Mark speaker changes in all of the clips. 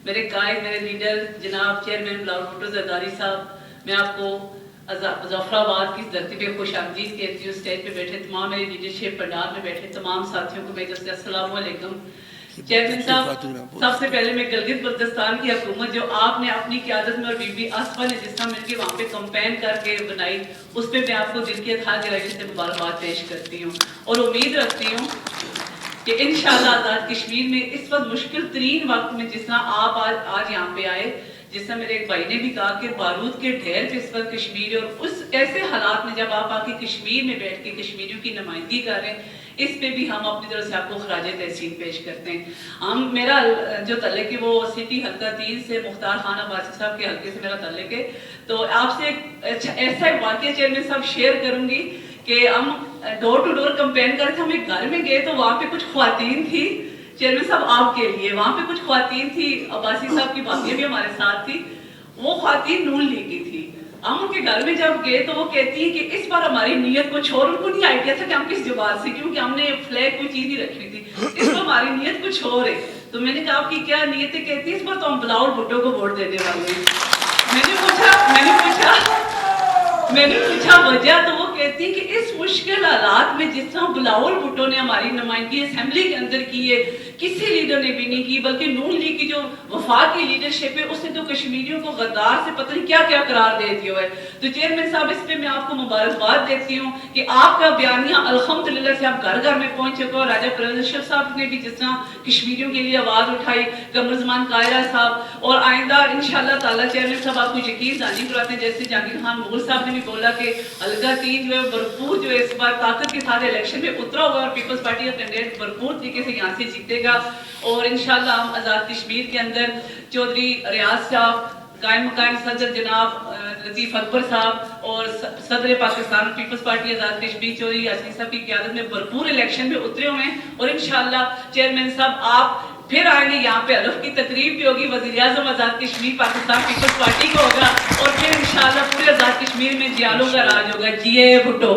Speaker 1: میرے قائد، میرے لیڈر جناب چیئرمین بلاول بھٹو زرداری صاحب، میں آپ کو ظفر آباد کی دھرتی پہ خوش آمدید کہتی ہوں. اسٹیج پہ بیٹھے تمام میری لیڈرشپ پنڈال میں بیٹھے تمام ساتھیوں کو میری طرف سے السلام علیکم. چیئرمین صاحب، سب سے پہلے میں گلگت بلتستان کی حکومت جو آپ نے اپنی قیادت میں اور بی بی آصفہ نے جس طرح مل کے وہاں پہ کمپین کر کے بنائی، اس پہ میں آپ کو دل کے تھا گہرائی سے مبارکباد پیش کرتی ہوں اور امید رکھتی ہوں کہ انشاءاللہ آزاد کشمیر میں اس وقت مشکل ترین وقت میں جس طرح آپ آج یہاں پہ آئے، جس طرح میرے ایک بھائی نے بھی کہا کہ بارود کے ڈھیر پہ اس وقت کشمیر ہے، اور اس ایسے حالات میں جب آپ آ کے کشمیر میں بیٹھ کے کشمیریوں کی نمائندگی کر رہے ہیں، اس پہ بھی ہم اپنی طرف سے آپ کو خراج تحسین پیش کرتے ہیں. میرا جو تعلق ہے وہ سٹی حلقہ 3 سے مختار خان عباسی صاحب کے حلقے سے میرا تعلق ہے. تو آپ سے ایسا ایک واقعہ چیئرمین صاحب شیئر کروں گی کہ ہم ڈور ٹو ڈور کمپین کر رہے تھے. ہم ایک گھر میں گئے تو وہاں پہ کچھ خواتین تھی، چیئرمین صاحب آپ کے لیے وہاں پہ کچھ خواتین تھی، عباسی صاحب کی بھابیاں بھی ہمارے ساتھ تھی. وہ خواتین نون لیگ کی تھی. ہم ان کے گھر میں جب گئے تو وہ کہتی ہیں کہ اس بار ہماری نیت کچھ اور، ان کو نہیں آئیڈیا تھا کہ ہم کس جماعت سے، کیونکہ ہم نے فلیگ کوئی چیز نہیں رکھی تھی. اس بار ہماری نیت کچھ اور ہے. تو میں نے کہا آپ کی کیا نیت ہے؟ کہتی ہے اس بار تو ہم بلاول بھٹو کو ووٹ دینے والے ہیں. میں نے پوچھا وجہ، تو وہ کہتی ہے کہ اس مشکل حالات میں جس طرح بلاول بھٹو نے ہماری نمائندگی اسمبلی کے اندر کی ہے، کسی لیڈر نے بھی نہیں کی، بلکہ نون لیگ کی جو وفاقی لیڈرشپ ہے اس نے تو کشمیریوں کو غدار سے پتہ نہیں کیا کیا قرار دے دیا ہے. تو چیئرمین صاحب اس پہ میں آپ کو مبارکباد دیتی ہوں کہ آپ کا بیانیہ الحمدللہ سے آپ گھر گھر میں پہنچ چکے ہو. راجہ پرویز اشرف صاحب نے بھی جس طرح کشمیریوں کے لیے آواز اٹھائی، قمر زمان قاہرہ صاحب، اور آئندہ انشاءاللہ تعالیٰ چیئرمین صاحب آپ کو یقین دہانی کراتے ہیں، جیسے جہانگیر خان مغل صاحب نے بھی بولا کہ حلقہ 3 جو ہے بھرپور جو ہے اس بار طاقت کے ساتھ الیکشن میں اترا ہوا، اور پیپلز پارٹی کا کینڈیڈیٹ بھرپور طریقے سے یہاں سے جیتے گا. اور انشاءاللہ ہم آزاد کشمیر کے اندر چودھری ریاض صاحب، قائم مقام صدر جناب لطیف اکبر صاحب اور صدر پاکستان پیپلز پارٹی آزاد کشمیر چودھری یاسین صاحب کی قیادت میں بھرپور الیکشن میں اترے ہوئے ہیں. اور انشاءاللہ چیئرمین صاحب آپ پھر آئیں گے، یہاں پہ حلف کی تقریب بھی ہوگی، وزیر اعظم آزاد کشمیر پاکستان پیپلز پارٹی کو ہوگا، اور پھر انشاءاللہ پورے آزاد کشمیر میں جیالوں کا راج ہوگا. جیے بھٹو.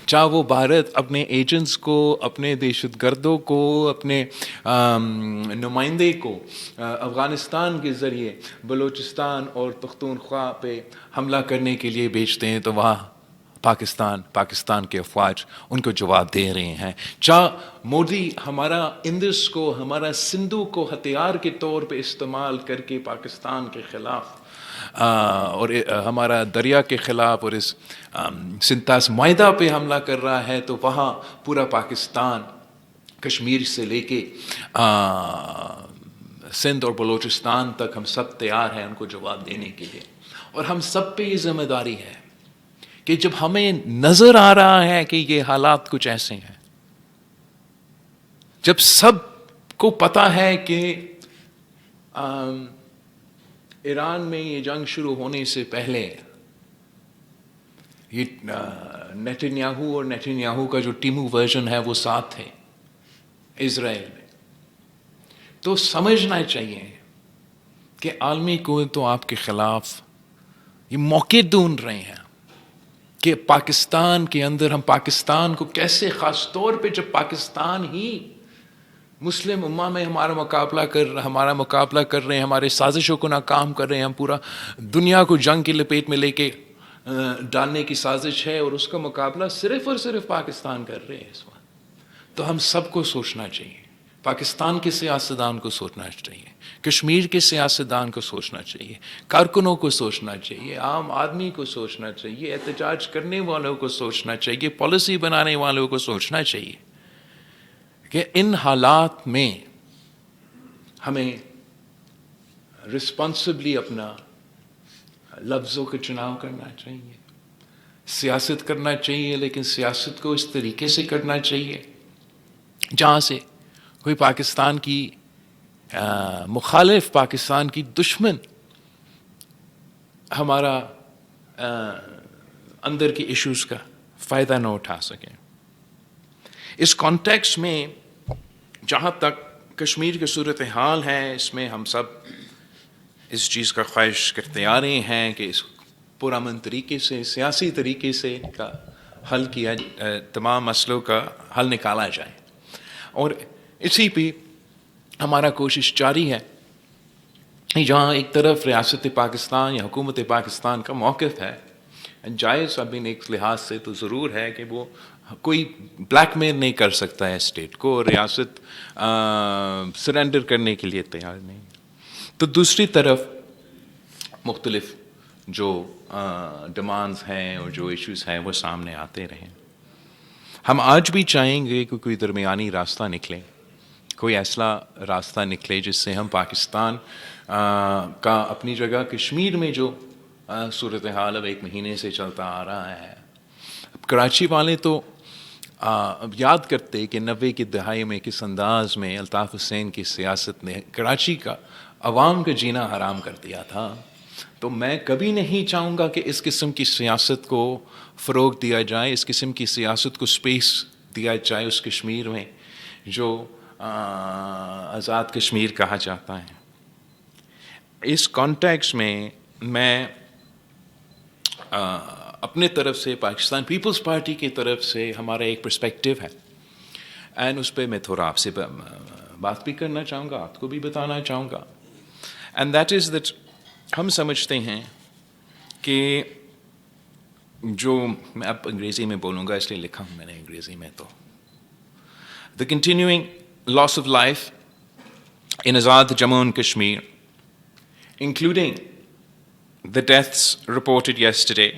Speaker 2: چاہے وہ بھارت اپنے ایجنٹس کو، اپنے دہشت گردوں کو، اپنے نمائندے کو افغانستان کے ذریعے بلوچستان اور پختونخوا پہ حملہ کرنے کے لیے بھیجتے ہیں، تو وہاں پاکستان کے افواج ان کو جواب دے رہے ہیں. چاہے مودی ہمارا اندس کو، ہمارا سندھو کو ہتھیار کے طور پہ استعمال کر کے پاکستان کے خلاف اور ہمارا دریا کے خلاف اور اس سنتاس معاہدہ پہ حملہ کر رہا ہے، تو وہاں پورا پاکستان کشمیر سے لے کے سندھ اور بلوچستان تک ہم سب تیار ہیں ان کو جواب دینے کے لیے. اور ہم سب پہ یہ ذمہ داری ہے کہ جب ہمیں نظر آ رہا ہے کہ یہ حالات کچھ ایسے ہیں، جب سب کو پتہ ہے کہ ایران میں یہ جنگ شروع ہونے سے پہلے یہ نیتنیاہو اور نیتنیاہو کا جو ٹیمو ورژن ہے وہ ساتھ تھے اسرائیل میں، تو سمجھنا چاہیے کہ عالمی قوتیں تو آپ کے خلاف یہ موقع ڈھونڈ رہے ہیں کہ پاکستان کے اندر ہم پاکستان کو کیسے، خاص طور پہ جب پاکستان ہی مسلم امہ میں ہمارا مقابلہ کر رہے ہیں، ہمارے سازشوں کو ناکام کر رہے ہیں، ہم پورا دنیا کو جنگ کی لپیٹ میں لے کے ڈالنے کی سازش ہے، اور اس کا مقابلہ صرف اور صرف پاکستان کر رہے ہیں اس وقت. تو ہم سب کو سوچنا چاہیے، پاکستان کے سیاستدان کو سوچنا چاہیے، کشمیر کے سیاستدان کو سوچنا چاہیے، کارکنوں کو سوچنا چاہیے، عام آدمی کو سوچنا چاہیے، احتجاج کرنے والوں کو سوچنا چاہیے، پالیسی بنانے والوں کو سوچنا چاہیے کہ ان حالات میں ہمیں رسپانسبلی اپنا لفظوں کا چناؤ کرنا چاہیے، سیاست کرنا چاہیے، لیکن سیاست کو اس طریقے سے کرنا چاہیے جہاں سے کوئی پاکستان کی مخالف، پاکستان کی دشمن ہمارا اندر کے ایشوز کا فائدہ نہ اٹھا سکیں. اس کانٹیکس میں جہاں تک کشمیر کی صورتحال ہے، اس میں ہم سب اس چیز کا خواہش کرتے آ رہے ہیں کہ اس پرامن طریقے سے، سیاسی طریقے سے کا حل کیا، تمام مسئلوں کا حل نکالا جائے. اور اسی پہ ہمارا کوشش جاری ہے जहाँ एक तरफ रियासत पाकिस्तान या हुकूमत पाकिस्तान का मौक़िफ़ है, जायज़ अबिन एक लिहाज से तो ज़रूर है कि वो कोई ब्लैकमेल नहीं कर सकता है स्टेट को, और रियासत सरेंडर करने के लिए तैयार नहीं। तो दूसरी तरफ मुख्तलिफ जो डिमांड्स हैं और जो इश्यूज़ हैं वो सामने आते रहें। हम आज भी चाहेंगे कि कोई दरमियानी रास्ता निकले, कोई ऐसा रास्ता निकले जिससे हम पाकिस्तान का अपनी जगह कश्मीर में जो सूरत हाल अब 1 महीने से चलता आ रहा है। अब कराची वाले तो याद करते कि 90 की दहाई में किस अंदाज में अल्ताफ़ हुसैन की सियासत ने कराची का अवाम का जीना हराम कर दिया था। तो मैं कभी नहीं चाहूँगा कि इस किस्म की सियासत को फ़रोग़ दिया जाए, इस किस्म की सियासत को स्पेस दिया जाए उस कश्मीर में जो आज़ाद कश्मीर कहा जाता है। इस कॉन्टेक्स्ट में मैं अपने तरफ से पाकिस्तान पीपल्स पार्टी की तरफ से हमारा एक पर्सपेक्टिव है, एंड उस पर मैं थोड़ा आपसे बात भी करना चाहूँगा, आपको भी बताना चाहूँगा। एंड दैट इज़ दैट हम समझते हैं कि जो मैं अब अंग्रेज़ी में बोलूँगा इसलिए लिखा हूँ मैंने अंग्रेज़ी में, तो the continuing loss of life in Azad Jammu and Kashmir, including the deaths reported yesterday,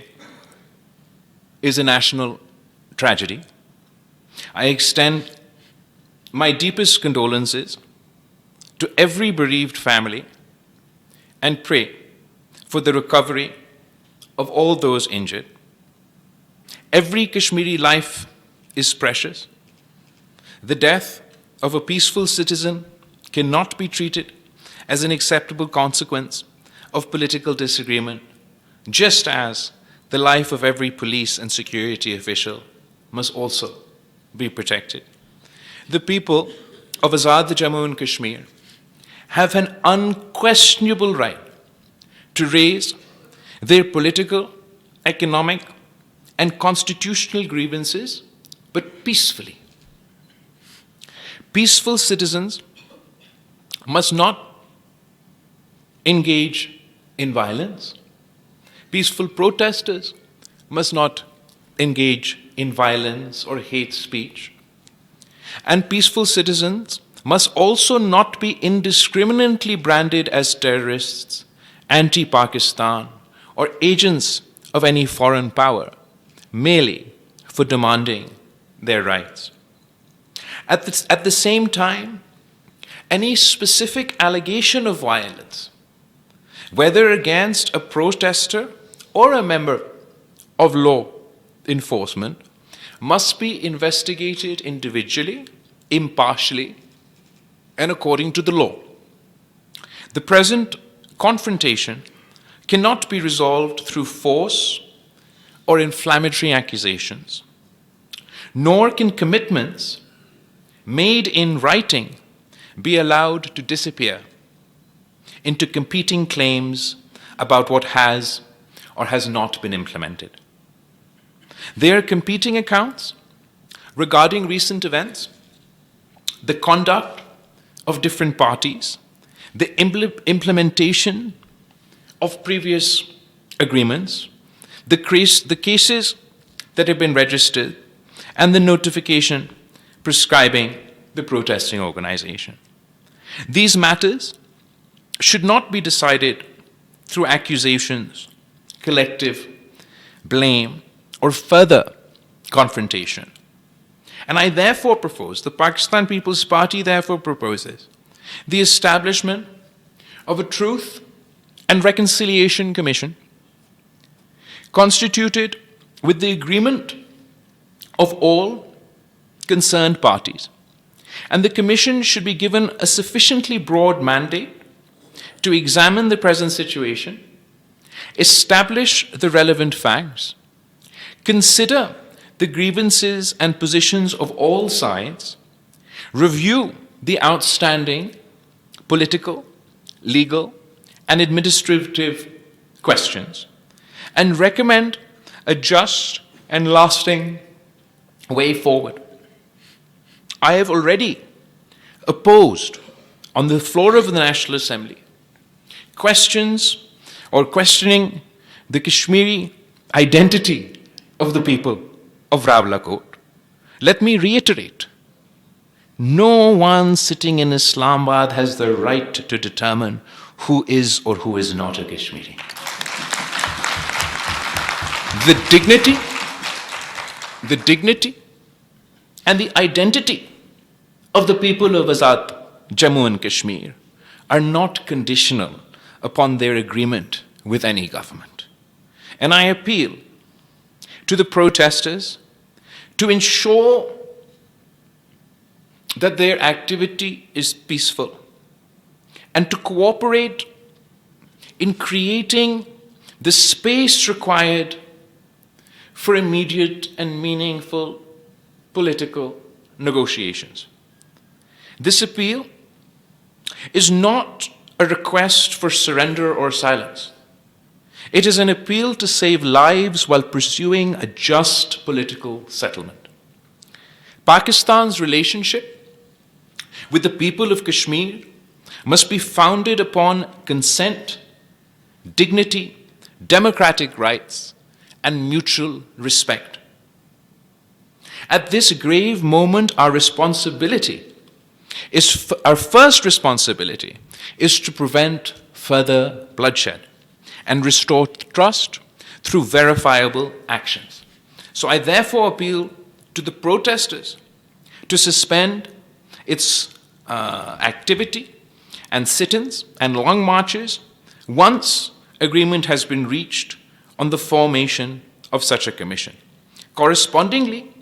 Speaker 2: is a national tragedy. I extend my deepest condolences to every bereaved family and pray for the recovery of all those injured. Every Kashmiri life is precious. The death of a peaceful citizen cannot be treated as an acceptable consequence of political disagreement, just as the life of every police and security official must also be protected. The people of Azad Jammu and Kashmir have an unquestionable right to raise their political, economic, and constitutional grievances, but peacefully. Peaceful citizens must not engage in violence. Peaceful protesters must not engage in violence or hate speech. And peaceful citizens must also not be indiscriminately branded as terrorists, anti-Pakistan, or agents of any foreign power, merely for demanding their rights. At the same time, any specific allegation of violence, whether against a protester or a member of law enforcement, must be investigated individually, impartially, and according to the law. The present confrontation cannot be resolved through force or inflammatory accusations, nor can commitments made in writing be allowed to disappear into competing claims about what has or has not been implemented. There are competing accounts regarding recent events, the conduct of different parties, the implementation of previous agreements, the cases that have been registered, and the notification prescribing the protesting organization. These matters should not be decided through accusations, collective blame, or further confrontation. And I therefore propose, the Pakistan People's Party therefore proposes, the establishment of a Truth and Reconciliation Commission constituted with the agreement of all concerned parties. And the Commission should be given a sufficiently broad mandate to examine the present situation, establish the relevant facts, consider the grievances and positions of all sides, review the outstanding political, legal, and administrative questions, and recommend a just and lasting way forward. I have already opposed on the floor of the National Assembly questions or questioning the Kashmiri identity of the people of Rawalakot, let me reiterate, no one sitting in Islamabad has the right to determine who is or who is not a Kashmiri. The dignity and the identity of the people of Azad Jammu and Kashmir are not conditional upon their agreement with any government. And I appeal to the protesters to ensure that their activity is peaceful and to cooperate in creating the space required for immediate and meaningful political negotiations. This appeal is not a request for surrender or silence. It is an appeal to save lives while pursuing a just political settlement. Pakistan's relationship with the people of Kashmir must be founded upon consent, dignity, democratic rights, and mutual respect. At this grave moment, our first responsibility is to prevent further bloodshed and restore trust through verifiable actions. So I therefore appeal to the protesters to suspend its activity and sit-ins and long marches once agreement has been reached on the formation of such a commission. Correspondingly,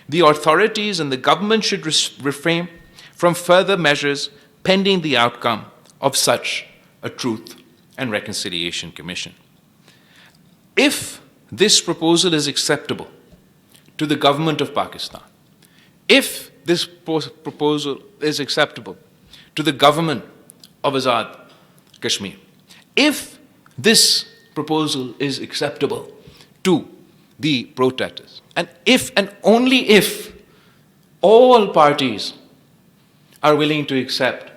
Speaker 2: the authorities and the government should refrain from further measures pending the outcome of such a Truth and Reconciliation Commission. If this proposal is acceptable to the government of Pakistan, if this proposal is acceptable to the government of Azad Kashmir, if this proposal is acceptable to the protesters, and if and only if all parties are willing to accept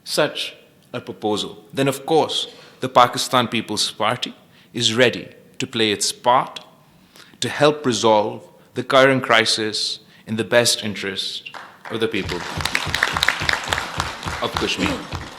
Speaker 2: such a proposal, then of course the Pakistan People's Party is ready to play its part to help resolve the current crisis in the best interest of the people of Kashmir.